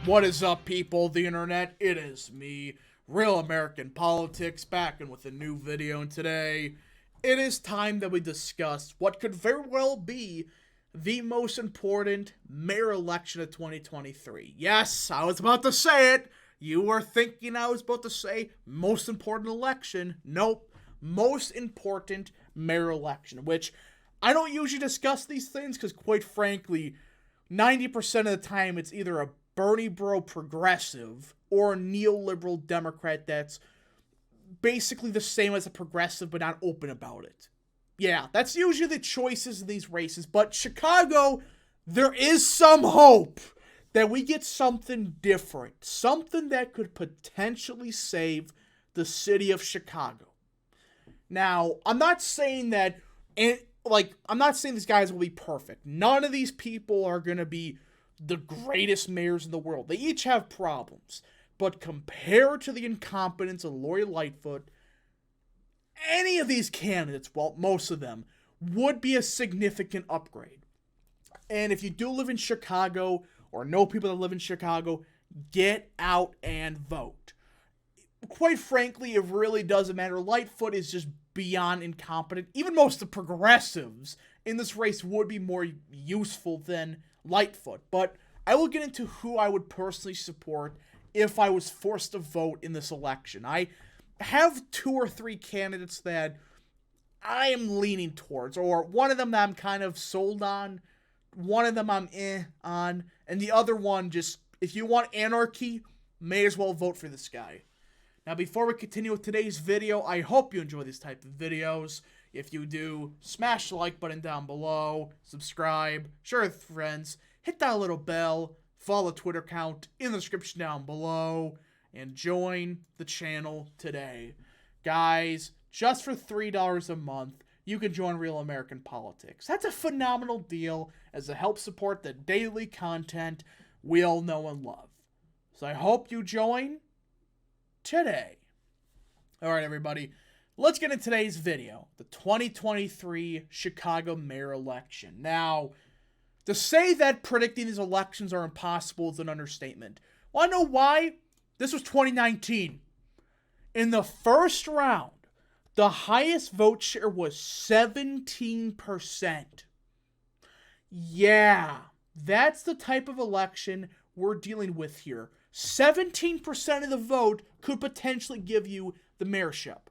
What is up, people of the internet? It is me, Real American Politics, back in with a new video, and today it is time that we discuss what could very well be the most important mayor election of 2023. Yes, I was about to say it. You were thinking I was about to say most important election. Nope, most important mayor election, which I don't usually discuss these things because, quite frankly, 90% of the time it's either a Bernie bro progressive or a neoliberal Democrat that's basically the same as a progressive but not open about it. Yeah, that's usually the choices in these races, but Chicago, there is some hope that we get something different, something that could potentially save the city of Chicago. Now, I'm not saying that, I'm not saying these guys will be perfect. None of these people are going to be the greatest mayors in the world. They each have problems. But compared to the incompetence of Lori Lightfoot, any of these candidates, well, most of them, would be a significant upgrade. And if you do live in Chicago or know people that live in Chicago, get out and vote. Quite frankly, it really doesn't matter. Lightfoot is just beyond incompetent. Even most of the progressives in this race would be more useful than Lightfoot. But I will get into who I would personally support if I was forced to vote in this election. I have 2 or 3 candidates that I am leaning towards, or one of them that I'm kind of sold on, one of them I'm on, and the other one just, if you want anarchy, may as well vote for this guy. Now, before we continue with today's video, I hope you enjoy these type of videos. If you do, smash the like button down below, subscribe, share with friends, hit that little bell, follow the Twitter account in the description down below, and join the channel today. Guys, just for $3 a month, you can join Real American Politics. That's a phenomenal deal as it helps support the daily content we all know and love. So I hope you join today. Alright, everybody, let's get into today's video, the 2023 Chicago mayor election. Now, to say that predicting these elections are impossible is an understatement. Want to know why? This was 2019. In the first round, the highest vote share was 17%. Yeah, that's the type of election we're dealing with here. 17% of the vote could potentially give you the mayorship.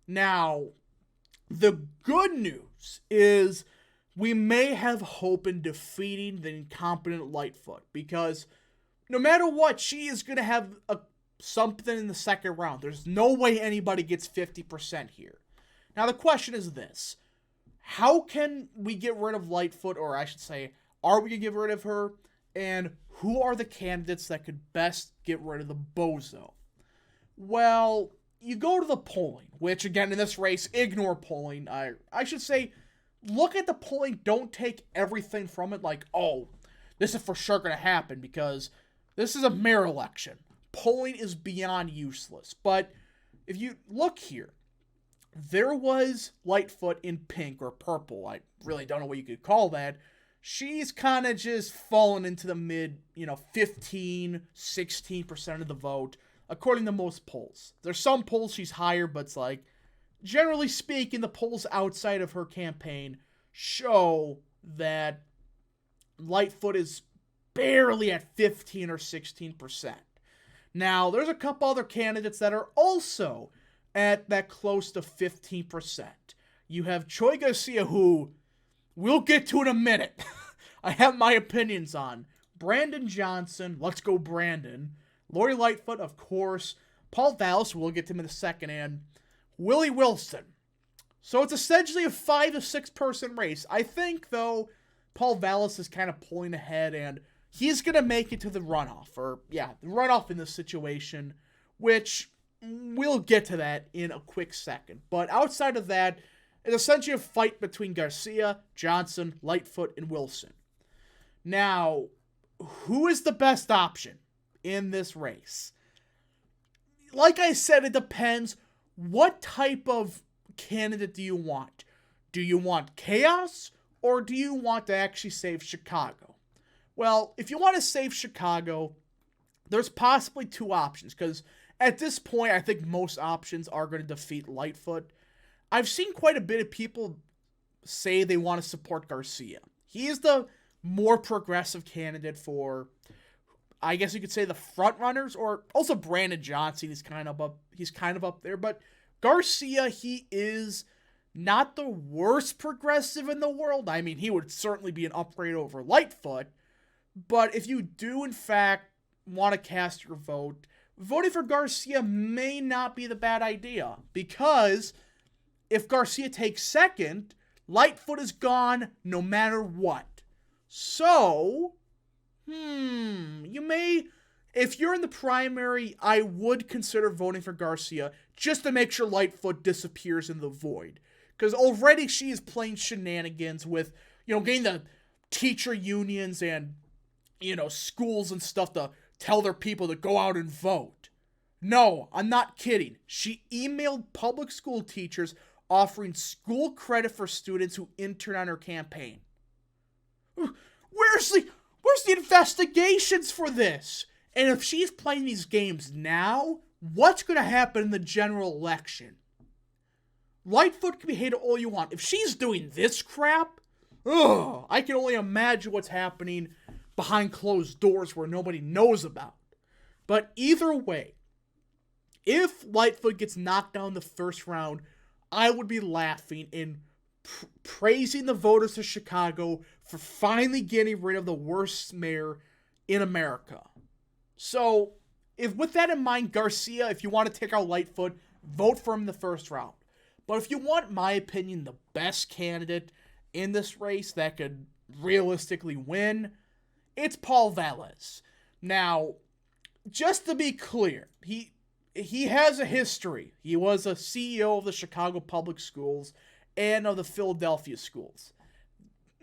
Now, the good news is we may have hope in defeating the incompetent Lightfoot, because no matter what, she is going to have something in the second round. There's no way anybody gets 50% here. Now, the question is this. How can we get rid of Lightfoot, or I should say, are we going to get rid of her? And who are the candidates that could best get rid of the bozo? Well, you go to the polling, which, again, in this race, ignore polling. I should say, look at the polling. Don't take everything from it like, oh, this is for sure going to happen, because this is a mayor election. Polling is beyond useless. But if you look here, there was Lightfoot in pink or purple. I really don't know what you could call that. She's kind of just fallen into the mid, 15, 16% of the vote, according to most polls. There's some polls she's higher, but it's like, generally speaking, the polls outside of her campaign show that Lightfoot is barely at 15 or 16%. Now, there's a couple other candidates that are also at that close to 15%. You have Troy Garcia, who we'll get to in a minute. I have my opinions on. Brandon Johnson, let's go Brandon. Lori Lightfoot, of course. Paul Vallas, we'll get to him in a second, and Willie Wilson. So it's essentially a 5 to 6 person race. I think, though, Paul Vallas is kind of pulling ahead, and he's going to make it to the runoff. The runoff in this situation, which we'll get to that in a quick second. But outside of that, it's essentially a fight between Garcia, Johnson, Lightfoot, and Wilson. Now, who is the best option in this race? Like I said, it depends. What type of candidate do you want? Do you want chaos, or do you want to actually save Chicago? Well, if you want to save Chicago, there's possibly two options, because at this point, I think most options are going to defeat Lightfoot. I've seen quite a bit of people say they want to support Garcia. He is the more progressive candidate for, I guess you could say, the front runners, or also Brandon Johnson. He's kind of up there, but Garcia, he is not the worst progressive in the world. I mean, he would certainly be an upgrade over Lightfoot, but if you do in fact want to cast your vote, voting for Garcia may not be the bad idea, because if Garcia takes second, Lightfoot is gone no matter what. So, you may, if you're in the primary, I would consider voting for Garcia just to make sure Lightfoot disappears in the void. Because already she is playing shenanigans with, getting the teacher unions and, schools and stuff to tell their people to go out and vote. No, I'm not kidding. She emailed public school teachers offering school credit for students who intern on her campaign. Where's the investigations for this? And if she's playing these games now, what's going to happen in the general election? Lightfoot can be hated all you want. If she's doing this crap, I can only imagine what's happening behind closed doors where nobody knows about. But either way, if Lightfoot gets knocked down in the first round, I would be laughing and praising the voters of Chicago for finally getting rid of the worst mayor in America. So, if with that in mind, Garcia, if you want to take out Lightfoot, vote for him in the first round. But if you want my opinion, the best candidate in this race that could realistically win, it's Paul Vallas. Now, just to be clear, he has a history. He was a CEO of the Chicago Public Schools and of the Philadelphia schools.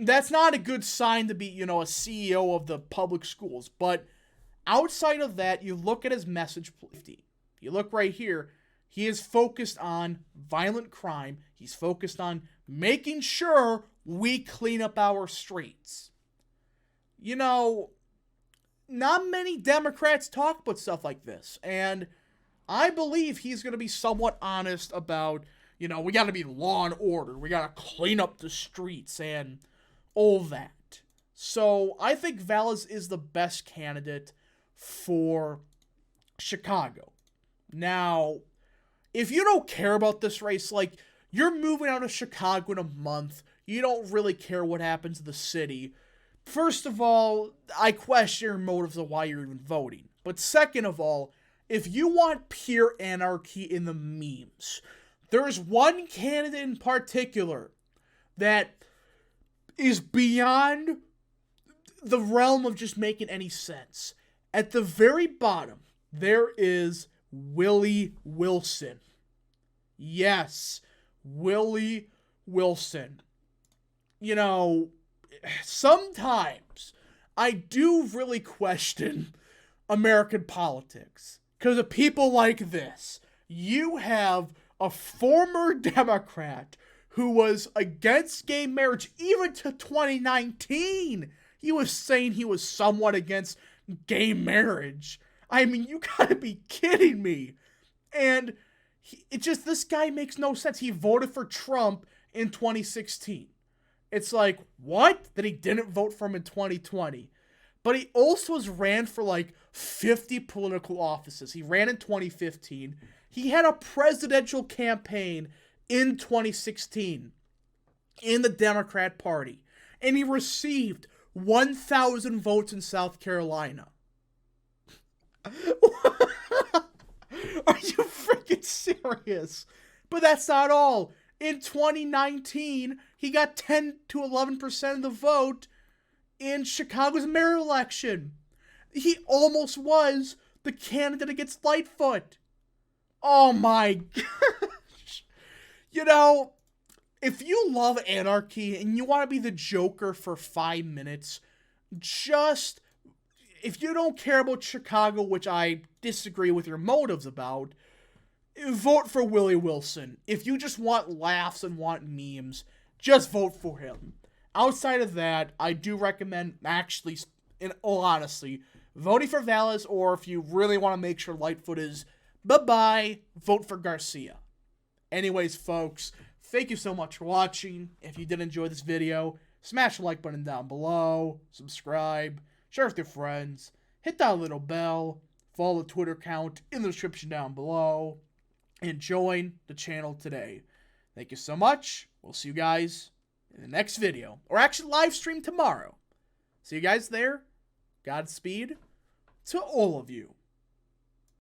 That's not a good sign to be, a CEO of the public schools. But outside of that, you look at his message. You look right here. He is focused on violent crime. He's focused on making sure we clean up our streets. Not many Democrats talk about stuff like this. And I believe he's going to be somewhat honest about, we got to be law and order. We got to clean up the streets and all that. So I think Vallas is the best candidate for Chicago. Now, if you don't care about this race, like, you're moving out of Chicago in a month, you don't really care what happens to the city. First of all, I question your motives of why you're even voting. But second of all, if you want pure anarchy in the memes, there's one candidate in particular that is beyond the realm of just making any sense. At the very bottom, there is Willie Wilson. Yes, Willie Wilson. Sometimes I do really question American politics because of people like this. You have a former Democrat who was against gay marriage even to 2019. He was saying he was somewhat against gay marriage. I mean, you gotta be kidding me. And this guy makes no sense. He voted for Trump in 2016. It's like, what? That he didn't vote for him in 2020. But he also has ran for like 50 political offices. He ran in 2015. He had a presidential campaign in 2016 in the Democrat Party. And he received 1,000 votes in South Carolina. Are you freaking serious? But that's not all. In 2019, he got 10 to 11% of the vote in Chicago's mayor election. He almost was the candidate against Lightfoot. Oh my gosh. If you love anarchy and you want to be the Joker for 5 minutes, if you don't care about Chicago, which I disagree with your motives about, vote for Willie Wilson. If you just want laughs and want memes, just vote for him. Outside of that, I do recommend actually in all honesty, voting for Valles, or if you really want to make sure Lightfoot is bye-bye, vote for Garcia. Anyways, folks, thank you so much for watching. If you did enjoy this video, smash the like button down below, subscribe, share with your friends, hit that little bell, follow the Twitter account in the description down below, and join the channel today. Thank you so much. We'll see you guys in the next video, or actually live stream tomorrow. See you guys there. Godspeed to all of you.